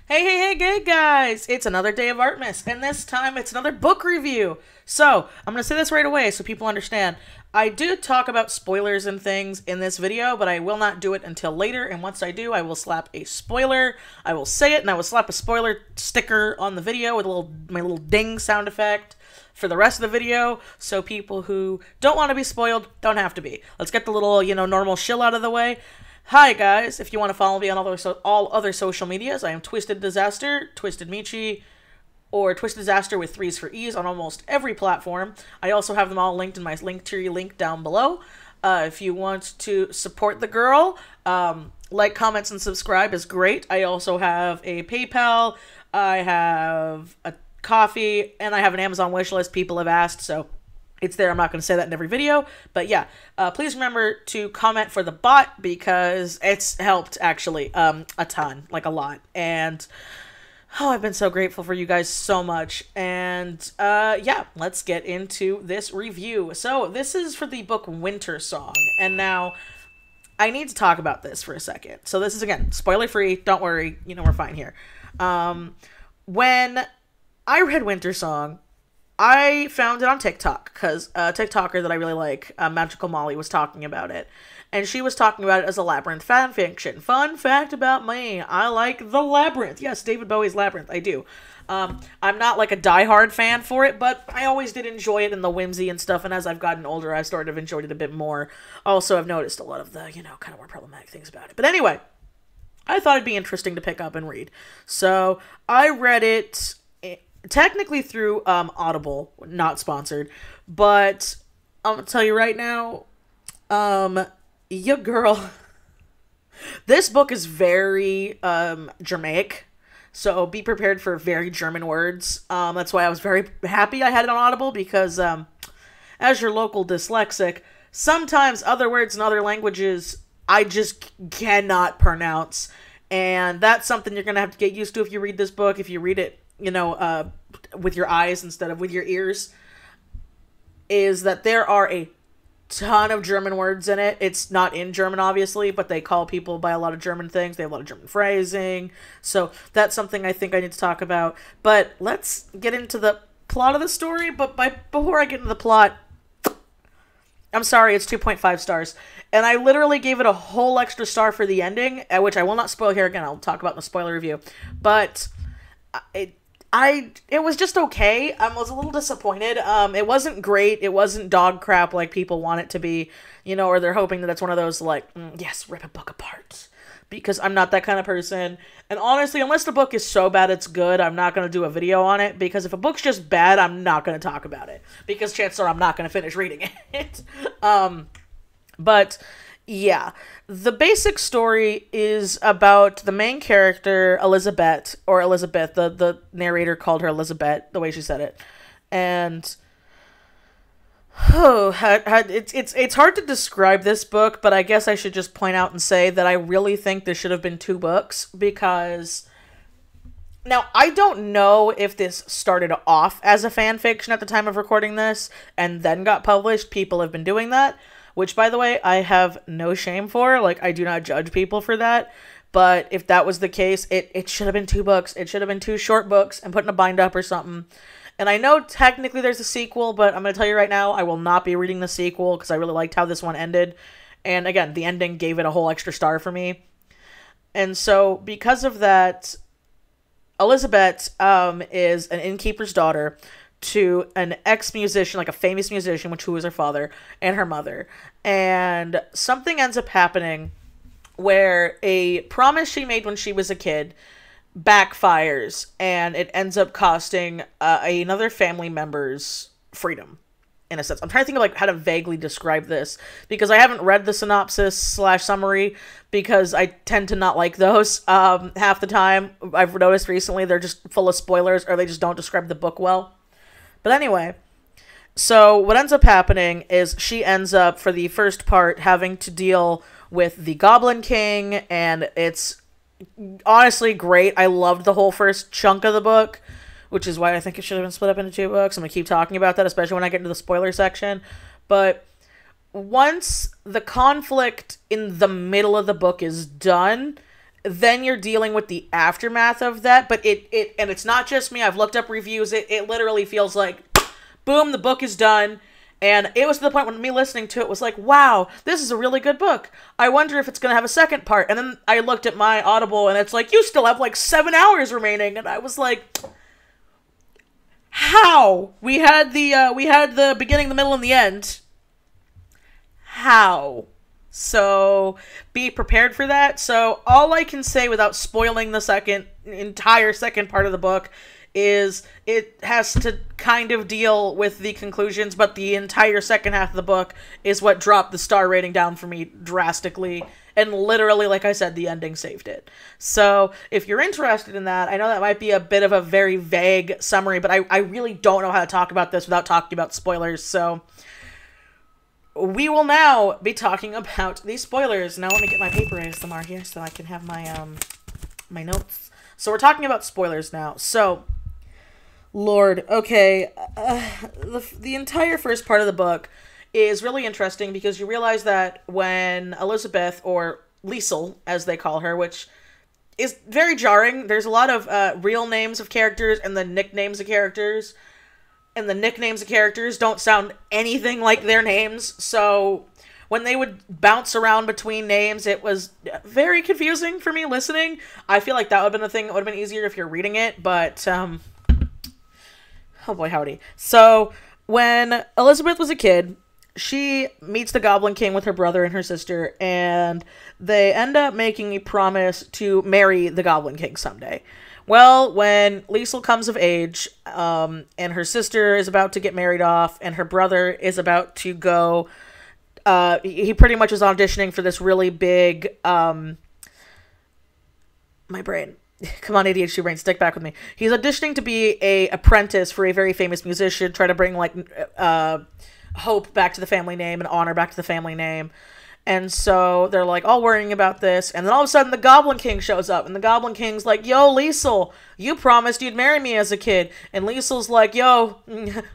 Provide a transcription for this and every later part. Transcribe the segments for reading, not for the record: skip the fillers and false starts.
Hey, guys! It's another day of Artmas, and this time it's another book review. So, I'm gonna say this right away so people understand. I do talk about spoilers and things in this video, but I will not do it until later, and once I do, I will slap a spoiler. I will say it, and I will slap a spoiler sticker on the video with my little ding sound effect for the rest of the video, so people who don't want to be spoiled don't have to be. Let's get the little, normal shill out of the way. Hi guys, if you want to follow me on all other social medias, I am TwistedDisaster, Twisted Michi, or TwistedDisaster with 3s for E's on almost every platform. I also have them all linked in my Linktree link down below. If you want to support the girl, like, comments, and subscribe is great. I also have a PayPal, I have a coffee, and I have an Amazon wishlist. People have asked, so it's there. I'm not going to say that in every video, but yeah, please remember to comment for the bot because it's helped actually a ton, like a lot. And I've been so grateful for you guys so much. And yeah, let's get into this review. So this is for the book WinterSong, and now I need to talk about this for a second. So this is, again, spoiler free. Don't worry, we're fine here. When I read WinterSong, I found it on TikTok because a TikToker that I really like, Magical Molly, was talking about it. And she was talking about it as a Labyrinth fanfiction. Fun fact about me, I like the Labyrinth. Yes, David Bowie's Labyrinth, I do. I'm not like a diehard fan for it, but I always did enjoy it in the whimsy and stuff, and as I've gotten older, I've sort of enjoyed it a bit more. Also, I've noticed a lot of the, kind of more problematic things about it. But anyway, I thought it'd be interesting to pick up and read. So, I read it technically through Audible, not sponsored, but I'm gonna tell you right now, your girl, this book is very Germanic, so be prepared for very German words. That's why I was very happy I had it on Audible, because as your local dyslexic, sometimes other words in other languages I just cannot pronounce, and that's something you're gonna have to get used to if you read this book. If you read it with your eyes instead of with your ears, is that there are a ton of German words in it. It's not in German, obviously, but they call people by a lot of German things. They have a lot of German phrasing. So that's something I think I need to talk about. But let's get into the plot of the story. But before I get into the plot, I'm sorry, it's 2.5 stars. And I literally gave it a whole extra star for the ending, which I will not spoil here again. I'll talk about in the spoiler review. But it was just okay. I was a little disappointed. It wasn't great. It wasn't dog crap like people want it to be, or they're hoping that it's one of those, like, yes, rip a book apart. Because I'm not that kind of person. And honestly, unless the book is so bad it's good, I'm not going to do a video on it. Because if a book's just bad, I'm not going to talk about it. Because chances are I'm not going to finish reading it. But yeah, the basic story is about the main character, Elizabeth, or Elizabeth. The narrator called her Elizabeth, the way she said it. And it's hard to describe this book, but I guess I should just point out and say that I really think there should have been 2 books, because now I don't know if this started off as a fan fiction at the time of recording this and then got published. People have been doing that, which, by the way, I have no shame for. Like, I do not judge people for that. But if that was the case, it should have been 2 books. It should have been 2 short books and put in a bind-up or something. And I know technically there's a sequel, but I'm going to tell you right now, I will not be reading the sequel because I really liked how this one ended. And again, the ending gave it a whole extra star for me. And so, because of that, Elizabeth is an innkeeper's daughter to an ex-musician, like a famous musician, who was her father and her mother. And something ends up happening where a promise she made when she was a kid backfires, and it ends up costing another family member's freedom, in a sense. I'm trying to think of, like, how to vaguely describe this, because I haven't read the synopsis/summary, because I tend to not like those. Half the time, I've noticed recently, they're just full of spoilers, or they just don't describe the book well. But anyway, so what ends up happening is she ends up, for the first part, having to deal with the Goblin King, and it's honestly great. I loved the whole first chunk of the book, which is why I think it should have been split up into 2 books. I'm going to keep talking about that, especially when I get into the spoiler section. But once the conflict in the middle of the book is done, then you're dealing with the aftermath of that. But and it's not just me. I've looked up reviews. It literally feels like, boom, the book is done. And it was to the point when me listening to it was like, wow, this is a really good book. I wonder if it's going to have a second part. And then I looked at my Audible and it's like, you still have like 7 hours remaining. And I was like, how? We had the beginning, the middle, and the end. How? So be prepared for that. So all I can say without spoiling the entire second part of the book is it has to kind of deal with the conclusions, but the entire second half of the book is what dropped the star rating down for me drastically, and literally, like I said, the ending saved it. So if you're interested in that, I know that might be a bit of a very vague summary, but I really don't know how to talk about this without talking about spoilers, so we will now be talking about these spoilers. Now let me get my paper ASMR here so I can have my my notes. So we're talking about spoilers now. So Lord, okay, the entire first part of the book is really interesting because you realize that when Elizabeth, or Liesel, as they call her, which is very jarring, there's a lot of real names of characters and the nicknames of characters, and the nicknames of characters don't sound anything like their names, so when they would bounce around between names, it was very confusing for me listening. I feel like that would have been a thing that would have been easier if you're reading it, but, oh boy, howdy. So, when Elizabeth was a kid, she meets the Goblin King with her brother and her sister, and they end up making a promise to marry the Goblin King someday. Well, when Liesel comes of age, and her sister is about to get married off, and her brother is about to go, he pretty much is auditioning for this really big, my brain. Come on, ADHD brain, stick back with me. He's auditioning to be a apprentice for a very famous musician, try to bring, like, hope back to the family name and honor back to the family name. And so they're, like, all worrying about this. And then all of a sudden, the Goblin King shows up. And the Goblin King's like, yo, Liesel, you promised you'd marry me as a kid. And Liesel's like, yo,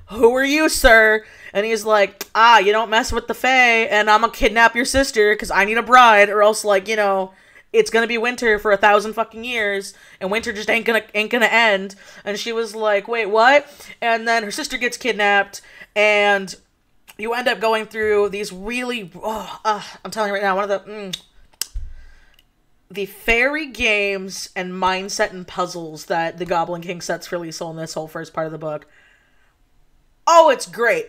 who are you, sir? And he's like, you don't mess with the Fae, and I'm gonna kidnap your sister because I need a bride, or else, like, you know, it's gonna be winter for 1,000 fucking years, and winter just ain't gonna end. And she was like, wait, what? And then her sister gets kidnapped, and you end up going through these really, I'm telling you right now, one of the fairy games and mindset and puzzles that the Goblin King sets for Liesel in this whole first part of the book. Oh, it's great.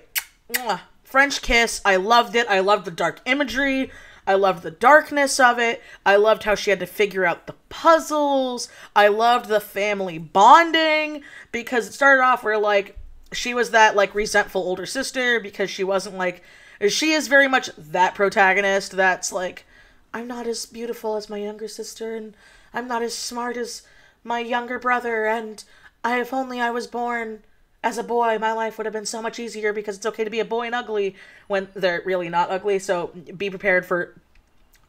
French kiss. I loved it. I loved the dark imagery. I loved the darkness of it. I loved how she had to figure out the puzzles. I loved the family bonding, because it started off where, like, she was that, like, resentful older sister because she wasn't, like, she is very much that protagonist that's like, I'm not as beautiful as my younger sister, and I'm not as smart as my younger brother, and if only I was born as a boy, my life would have been so much easier because it's okay to be a boy and ugly when they're really not ugly. So be prepared for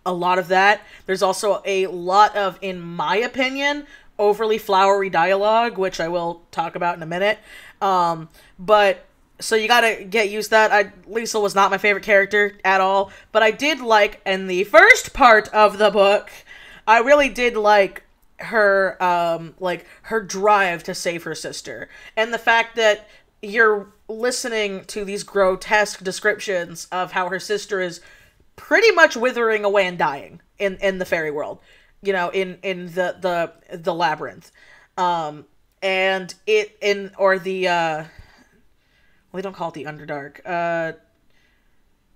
a lot of that. There's also a lot of, in my opinion, overly flowery dialogue, which I will talk about in a minute. But so you gotta get used to that. Liesel was not my favorite character at all, but I did like, in the first part of the book, I really did like her, her drive to save her sister. And the fact that you're listening to these grotesque descriptions of how her sister is pretty much withering away and dying in the fairy world, you know, in the labyrinth. And they don't call it the Underdark.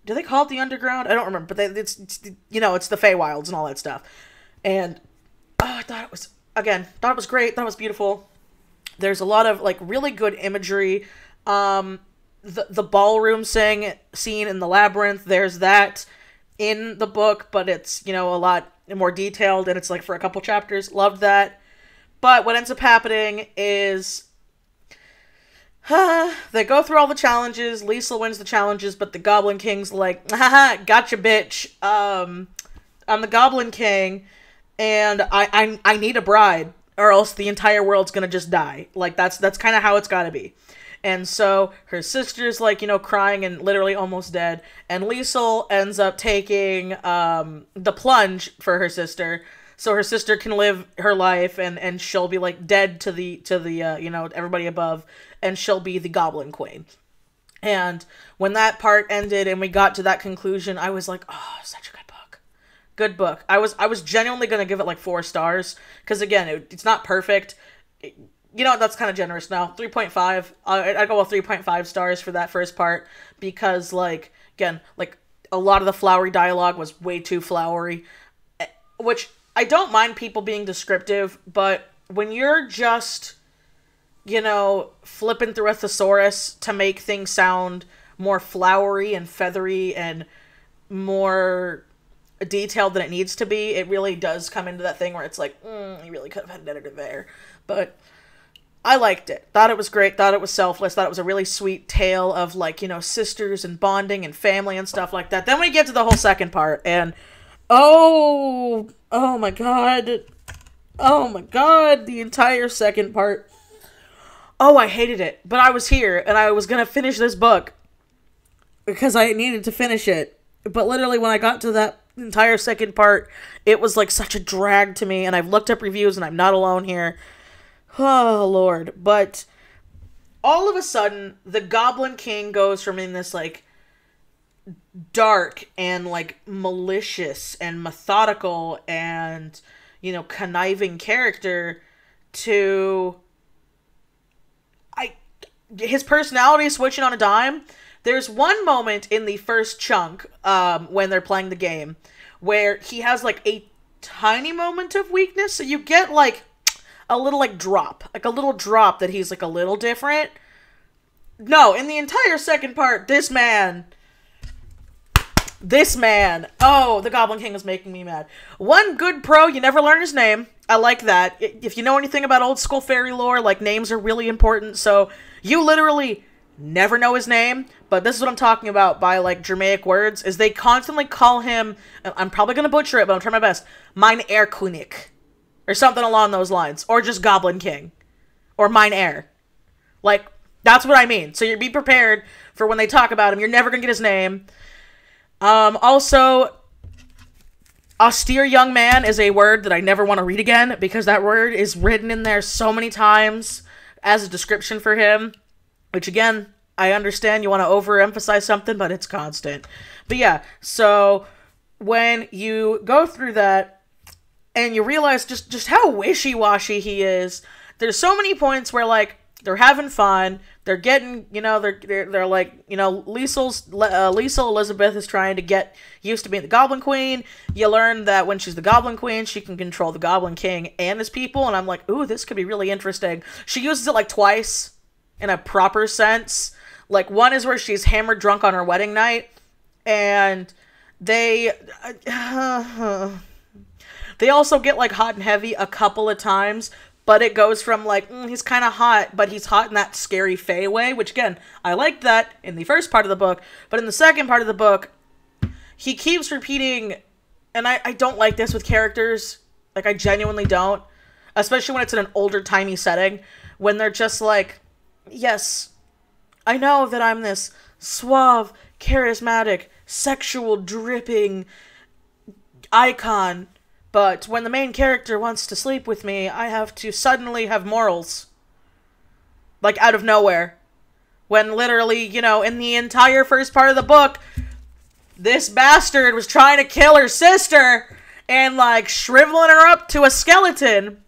Do they call it the Underground? I don't remember, but it's you know, it's the Feywilds and all that stuff. And I thought it was great. Thought it was beautiful. There's a lot of, like, really good imagery. The ballroom scene in the labyrinth, there's that in the book, but it's, you know, a lot more detailed, and it's, like, for a couple chapters. Loved that. But what ends up happening is they go through all the challenges. Liesel wins the challenges, but the Goblin King's like, haha, gotcha, bitch. I'm the Goblin King, and I need a bride, or else the entire world's gonna just die. Like, that's kind of how it's gotta be. And so her sister's, like, you know, crying and literally almost dead, and Liesel ends up taking the plunge for her sister. so her sister can live her life, and she'll be like dead to the everybody above, and she'll be the Goblin Queen. And when that part ended and we got to that conclusion, I was like, oh, such a good book. Good book. I was genuinely going to give it like 4 stars, because again, it's not perfect. That's kind of generous now. 3.5. I'd go with 3.5 stars for that first part, because like, again, like a lot of the flowery dialogue was way too flowery, which I don't mind people being descriptive, but when you're just, flipping through a thesaurus to make things sound more flowery and feathery and more detailed than it needs to be, it really does come into that thing where it's like, you really could have had an editor there. But I liked it. Thought it was great. Thought it was selfless. Thought it was a really sweet tale of, like, sisters and bonding and family and stuff like that. Then we get to the whole second part, and oh my god. Oh my god, the entire second part. Oh, I hated it. But I was here, and I was gonna finish this book because I needed to finish it. But literally, when I got to that entire second part, it was like such a drag to me, and I've looked up reviews, and I'm not alone here. Oh, Lord. But all of a sudden, the Goblin King goes from in this, like, dark and, like, malicious and methodical and, conniving character to his personality switching on a dime. There's one moment in the first chunk, when they're playing the game, where he has, like, a tiny moment of weakness. So you get, like, a little, like, drop. Like, a little drop that he's, like, a little different. No, in the entire second part, this man, oh, the Goblin King was making me mad. One good pro, you never learn his name. I like that. If you know anything about old school fairy lore, like, names are really important, so you literally never know his name, but this is what I'm talking about by, like, Germanic words, is they constantly call him, I'm probably gonna butcher it, but I'm trying my best, Mein Erkönig, or something along those lines, or just Goblin King, or Mein Er. Like, that's what I mean, so you be prepared for when they talk about him, you're never gonna get his name. Also, austere young man is a word that I never want to read again, because that word is written in there so many times as a description for him, which, again, I understand you want to overemphasize something, but it's constant. But yeah, so when you go through that and you realize just how wishy-washy he is, there's so many points where, like, they're having fun, they're getting, they're like, Liesl Elizabeth is trying to get used to being the Goblin Queen. You learn that when she's the Goblin Queen, she can control the Goblin King and his people, and I'm like, ooh, this could be really interesting. She uses it, like, twice in a proper sense. Like, one is where she's hammered drunk on her wedding night, and they also get, like, hot and heavy a couple of times, but it goes from, like, he's kind of hot, but he's hot in that scary Fae way, which, again, I liked that in the first part of the book, but in the second part of the book, he keeps repeating, and I don't like this with characters, like, I genuinely don't, especially when it's in an older-timey setting, when they're just like, yes, I know that I'm this suave, charismatic, sexual, dripping icon, but when the main character wants to sleep with me, I have to suddenly have morals. Like, out of nowhere. When literally, in the entire first part of the book, this bastard was trying to kill her sister and, like, shriveling her up to a skeleton.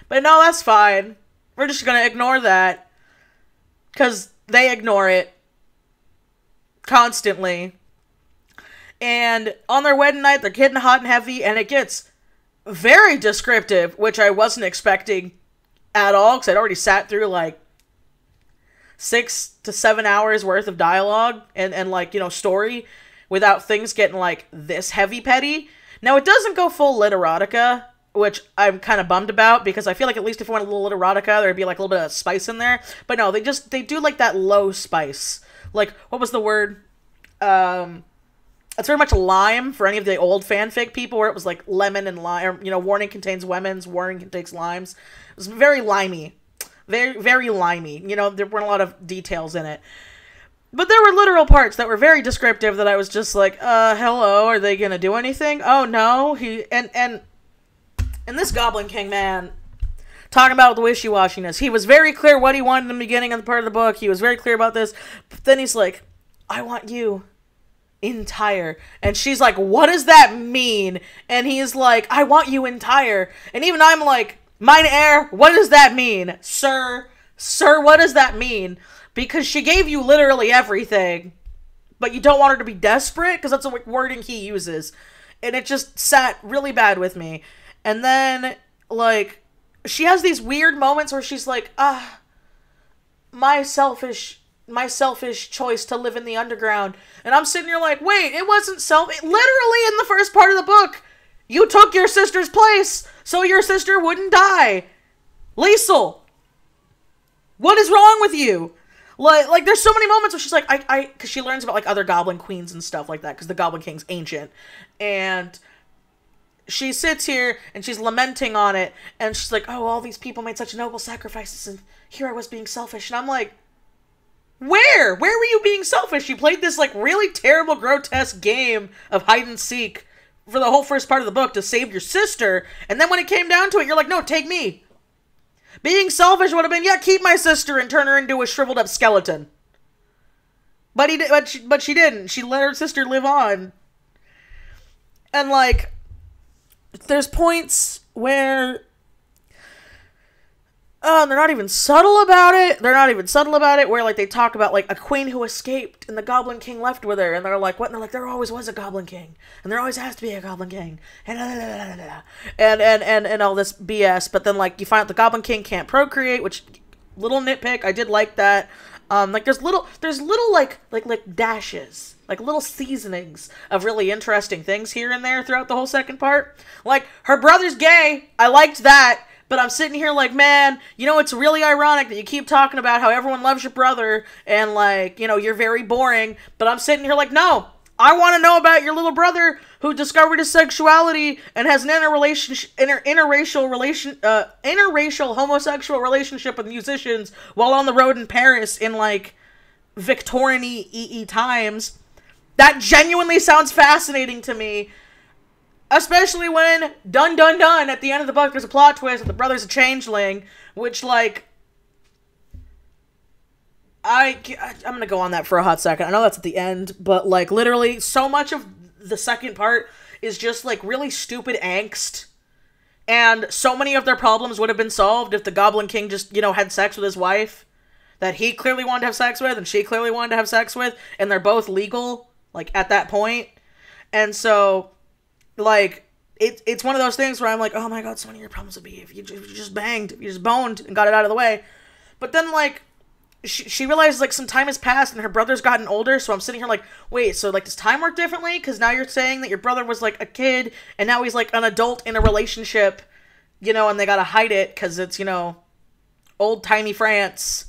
But no, that's fine. We're just gonna ignore that. Because they ignore it. Constantly. And on their wedding night, they're getting hot and heavy, and it gets very descriptive, which I wasn't expecting at all, because I'd already sat through, like, 6 to 7 hours worth of dialogue and like, story without things getting, like, this heavy petty. Now, it doesn't go full lit erotica, which I'm kind of bummed about, because I feel like at least if it went a little lit erotica, there'd be, like, a little bit of spice in there. But no, they do, like, that low spice. Like, what was the word? It's very much lime for any of the old fanfic people, where it was like lemon and lime, warning contains lemons, warning contains limes. It was very limey. Very, very limey. There weren't a lot of details in it. But there were literal parts that were very descriptive that I was just like, hello, are they gonna do anything? Oh no, and And this Goblin King, man, talking about the wishy-washiness. He was very clear what he wanted in the beginning of the part of the book. He was very clear about this. But then he's like, I want you entire. And she's like, what does that mean? And he's like, I want you entire. And even I'm like, mine heir, what does that mean? Sir, what does that mean? Because she gave you literally everything, but you don't want her to be desperate, because that's the wording he uses. And it just sat really bad with me. And then, like, she has these weird moments where she's like, my selfish choice to live in the underground. And I'm sitting here like, wait, it wasn't literally in the first part of the book, you took your sister's place so your sister wouldn't die. Liesel, what is wrong with you? Like there's so many moments where she's like, because she learns about, like, other goblin queens and stuff like that, because the Goblin King's ancient. And she sits here and she's lamenting on it, and she's like, oh, all these people made such noble sacrifices, and here I was being selfish. And I'm like, where were you being selfish? You played this, like, really terrible, grotesque game of hide and seek for the whole first part of the book to save your sister, and then when it came down to it, you're like, no, take me. Being selfish would have been, yeah, keep my sister and turn her into a shriveled up skeleton. But she didn't. She let her sister live on. And, like, there's points where they're not even subtle about it. Where, like, they talk about, like, a queen who escaped and the Goblin King left with her. And they're like, what? And they're like, there always was a Goblin King. And there always has to be a Goblin King. And all this BS. But then, like, you find out the Goblin King can't procreate, which, little nitpick. I did like that. Like, there's little like dashes, like little seasonings of really interesting things here and there throughout the whole second part. Like, her brother's gay. I liked that. But I'm sitting here like, man, you know, it's really ironic that you keep talking about how everyone loves your brother and, like, you know, you're very boring. But I'm sitting here like, no, I want to know about your little brother who discovered his sexuality and has an interracial homosexual relationship with musicians while on the road in Paris in, like, Victorian-y times. That genuinely sounds fascinating to me. Especially when, dun, at the end of the book, there's a plot twist that the brother's a changeling, which, like, I'm gonna go on that for a hot second. I know that's at the end, but, like, literally, so much of the second part is just, like, really stupid angst. And so many of their problems would have been solved if the Goblin King just, you know, had sex with his wife that he clearly wanted to have sex with and she clearly wanted to have sex with, and they're both legal, like, at that point. And so, like, it's one of those things where I'm like, oh my god, so many of your problems would be if you just banged, if you just boned and got it out of the way. But then, like, she realizes, like, some time has passed and her brother's gotten older, so I'm sitting here like, wait, so, like, does time work differently? Because now you're saying that your brother was, like, a kid, and now he's, like, an adult in a relationship, you know, and they gotta hide it because it's, you know, old-timey France,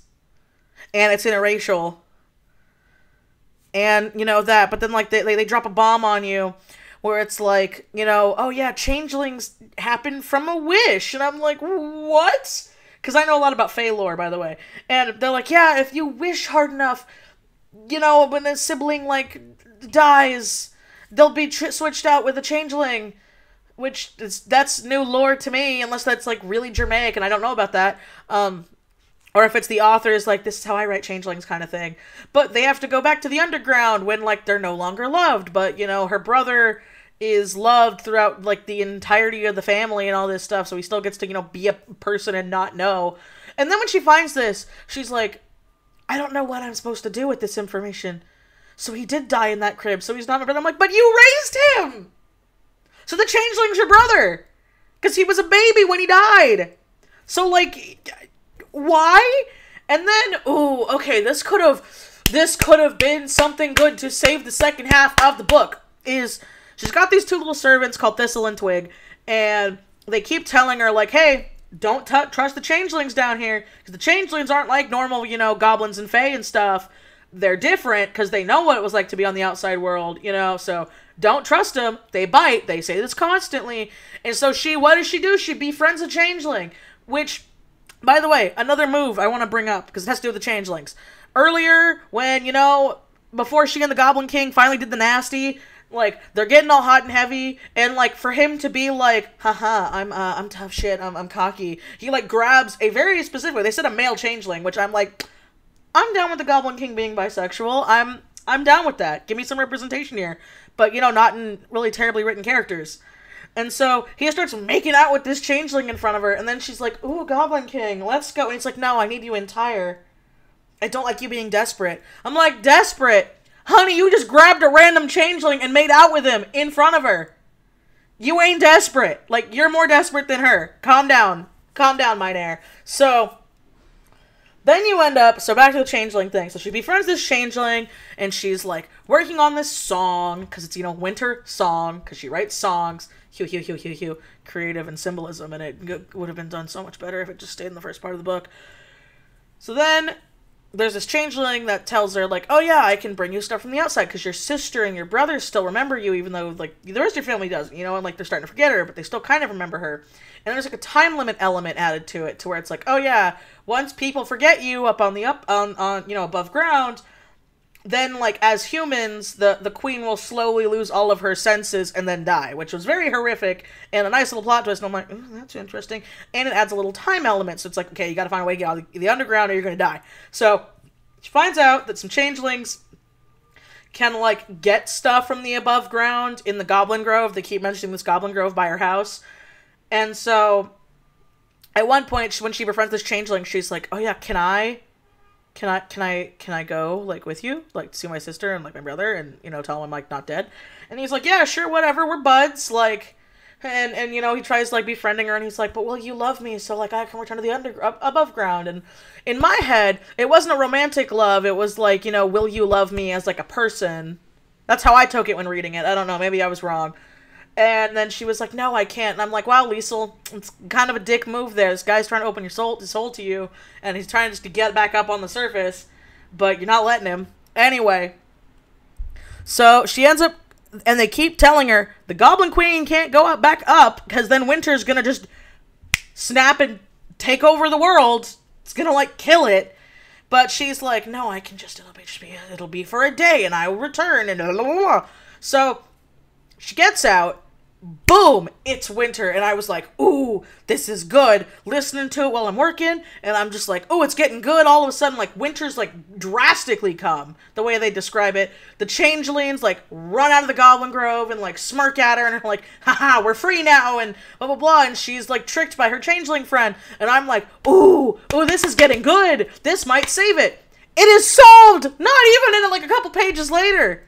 and it's interracial. And, you know, that, but then, like, they drop a bomb on you, where it's like, you know, oh yeah, changelings happen from a wish. And I'm like, what? Because I know a lot about Fae lore, by the way. And they're like, yeah, if you wish hard enough, you know, when a sibling, like, dies, they'll be switched out with a changeling. Which, that's new lore to me, unless that's, like, really Germanic, and I don't know about that. Or if it's the author's, like, this is how I write changelings kind of thing. But they have to go back to the underground when, like, they're no longer loved. But, you know, her brother is loved throughout, like, the entirety of the family and all this stuff. So he still gets to, you know, be a person and not know. And then when she finds this, she's like, I don't know what I'm supposed to do with this information. So he did die in that crib. So he's not my brother. I'm like, but you raised him! So the changeling's your brother! Because he was a baby when he died! So, like, why? And then, ooh, okay, this could have been something good to save the second half of the book. She's got these two little servants called Thistle and Twig, and they keep telling her, like, hey, don't trust the changelings down here, because the changelings aren't like normal, you know, goblins and fae and stuff. They're different, because they know what it was like to be on the outside world, you know, so don't trust them. They bite. They say this constantly. And so what does she do? She befriends a changeling, which, by the way, another move I want to bring up, because it has to do with the changelings. Earlier, when, you know, before she and the Goblin King finally did the nasty, Like, they're getting all hot and heavy, and, like, for him to be like, haha, I'm tough shit, I'm cocky, he, like, grabs a very specific way. They said a male changeling, which I'm like, I'm down with the Goblin King being bisexual. I'm down with that. Give me some representation here. But, you know, not in really terribly written characters. And so, he starts making out with this changeling in front of her, and then she's like, ooh, Goblin King, let's go. And he's like, no, I need you entire. I don't like you being desperate. I'm like, desperate? Honey, you just grabbed a random changeling and made out with him in front of her. You ain't desperate. Like, you're more desperate than her. Calm down. Calm down, mine air. So, then you end up, so back to the changeling thing. So she befriends this changeling, and she's, like, working on this song, because it's, you know, WinterSong, because she writes songs. Hugh. Creative and symbolism, and it would have been done so much better if it just stayed in the first part of the book. So then there's this changeling that tells her, like, oh yeah, I can bring you stuff from the outside because your sister and your brothers still remember you, even though, like, the rest of your family doesn't, you know, and, like, they're starting to forget her, but they still kind of remember her. And there's, like, a time limit element added to it, to where it's like, oh yeah, once people forget you up on the, you know, above ground, then, like, as humans, the queen will slowly lose all of her senses and then die, which was very horrific, and a nice little plot twist, and I'm like, that's interesting, and it adds a little time element, so it's like, okay, you gotta find a way to get out of the underground or you're gonna die. So, she finds out that some changelings can, like, get stuff from the above ground in the Goblin Grove. They keep mentioning this Goblin Grove by her house, and so, at one point, when she befriends this changeling, she's like, oh yeah, can I go, like, with you? Like, see my sister and, like, my brother and, you know, tell him I'm, like, not dead? And he's like, yeah, sure, whatever, we're buds, like, and, you know, he tries, like, befriending her, and he's like, but, well, you love me, so, like, I can return to the above ground, and in my head, it wasn't a romantic love, it was, like, you know, will you love me as, like, a person? That's how I took it when reading it. I don't know, maybe I was wrong. And then she was like, no, I can't. And I'm like, wow, Liesel, it's kind of a dick move there. This guy's trying to open his soul to you, and he's trying just to get back up on the surface, but you're not letting him. Anyway, so she ends up, and they keep telling her, the Goblin Queen can't go back up, because then Winter's gonna just snap and take over the world. It's gonna, like, kill it. But she's like, no, I can just, it'll be for a day, and I will return, and blah, blah, blah. So, she gets out. Boom! It's winter, and I was like, ooh, this is good. Listening to it while I'm working, and I'm just like, oh, it's getting good. All of a sudden, like, winter's, like, drastically come, the way they describe it. The changelings, like, run out of the Goblin Grove and, like, smirk at her, and are like, haha, we're free now, and blah, blah, blah, and she's, like, tricked by her changeling friend, and I'm like, ooh, this is getting good. This might save it. It is solved! Not even in, like, a couple pages later.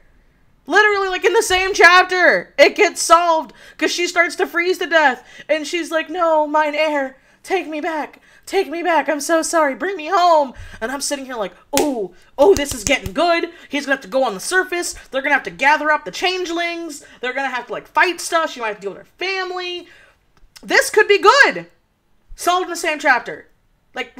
Literally, like, in the same chapter, it gets solved, because she starts to freeze to death, and she's like, no, mine air, take me back, I'm so sorry, bring me home, and I'm sitting here like, oh, this is getting good, he's gonna have to go on the surface, they're gonna have to gather up the changelings, they're gonna have to, like, fight stuff, she might have to deal with her family, this could be good, solved in the same chapter, like,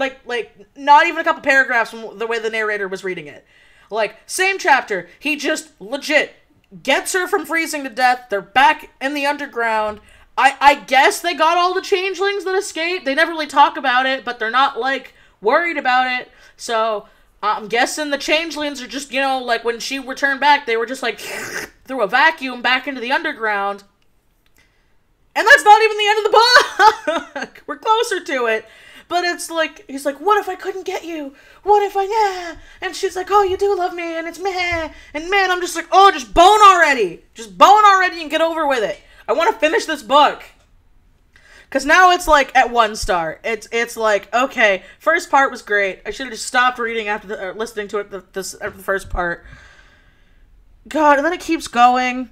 not even a couple paragraphs from the way the narrator was reading it. Like, same chapter, he just legit gets her from freezing to death, they're back in the underground, I guess they got all the changelings that escaped, they never really talk about it, but they're not, like, worried about it, so, I'm guessing the changelings are just, you know, like, when she returned back, they were just, like, through a vacuum back into the underground, and that's not even the end of the book, we're closer to it. But it's like, he's like, what if I couldn't get you? What if yeah? And she's like, oh, you do love me, and it's meh. And man, I'm just like, oh, just bone already. Just bone already and get over with it. I want to finish this book. Because now it's like at 1 star. It's like, okay, first part was great. I should have just stopped reading after listening to it after the first part. God, and then it keeps going.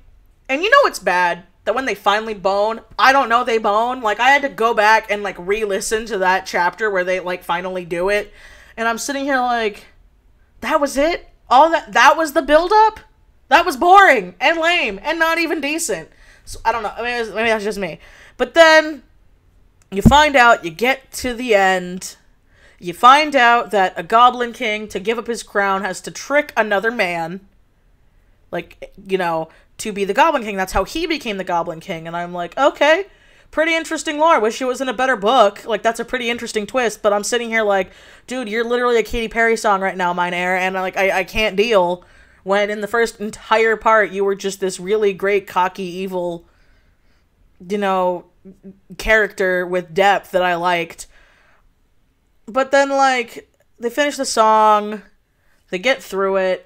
And you know it's bad. That when they finally bone, I don't know they bone. Like, I had to go back and, like, re-listen to that chapter where they, like, finally do it. And I'm sitting here like, that was it? All that was the build-up? That was boring and lame and not even decent. So, I don't know. Maybe that's just me. But then, you find out, you get to the end, you find out that a Goblin King, to give up his crown, has to trick another man. Like, you know, to be the Goblin King. That's how he became the Goblin King. And I'm like, okay, pretty interesting lore. I wish it was in a better book. Like, that's a pretty interesting twist. But I'm sitting here like, dude, you're literally a Katy Perry song right now, mine air. And like, I can't deal when in the first entire part you were just this really great, cocky, evil, character with depth that I liked. But then, like, they finish the song, they get through it,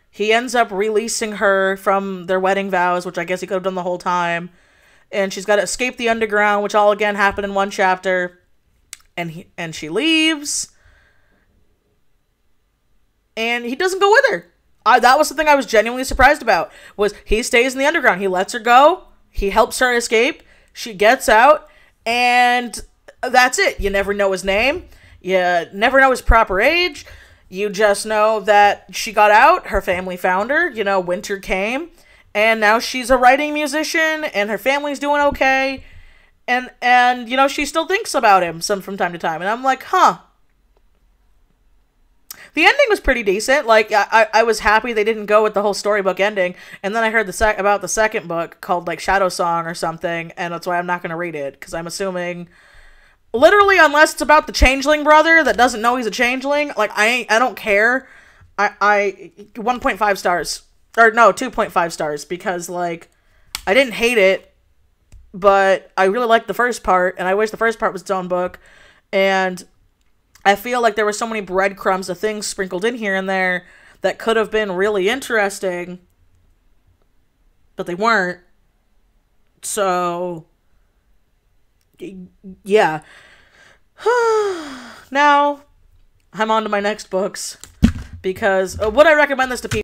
he ends up releasing her from their wedding vows, which I guess he could have done the whole time, and she's got to escape the underground, which all again happened in one chapter, and she leaves, and he doesn't go with her. That was something I was genuinely surprised about, was he stays in the underground, he lets her go, he helps her escape, she gets out, and that's it. You never know his name, you never know his proper age, you just know that she got out, her family found her, winter came, and now she's a writing musician, and her family's doing okay, and she still thinks about him from time to time, and I'm like, huh. The ending was pretty decent. Like, I was happy they didn't go with the whole storybook ending, and then I heard about the second book called, like, Shadow Song or something, and that's why I'm not going to read it, because I'm assuming... Literally, unless it's about the changeling brother that doesn't know he's a changeling, like, I don't care. I 1.5 stars. Or, no, 2.5 stars, because, like, I didn't hate it, but I really liked the first part, and I wish the first part was its own book, and I feel like there were so many breadcrumbs of things sprinkled in here and there that could have been really interesting, but they weren't. So... yeah. Now, I'm on to my next books, because would I recommend this to people?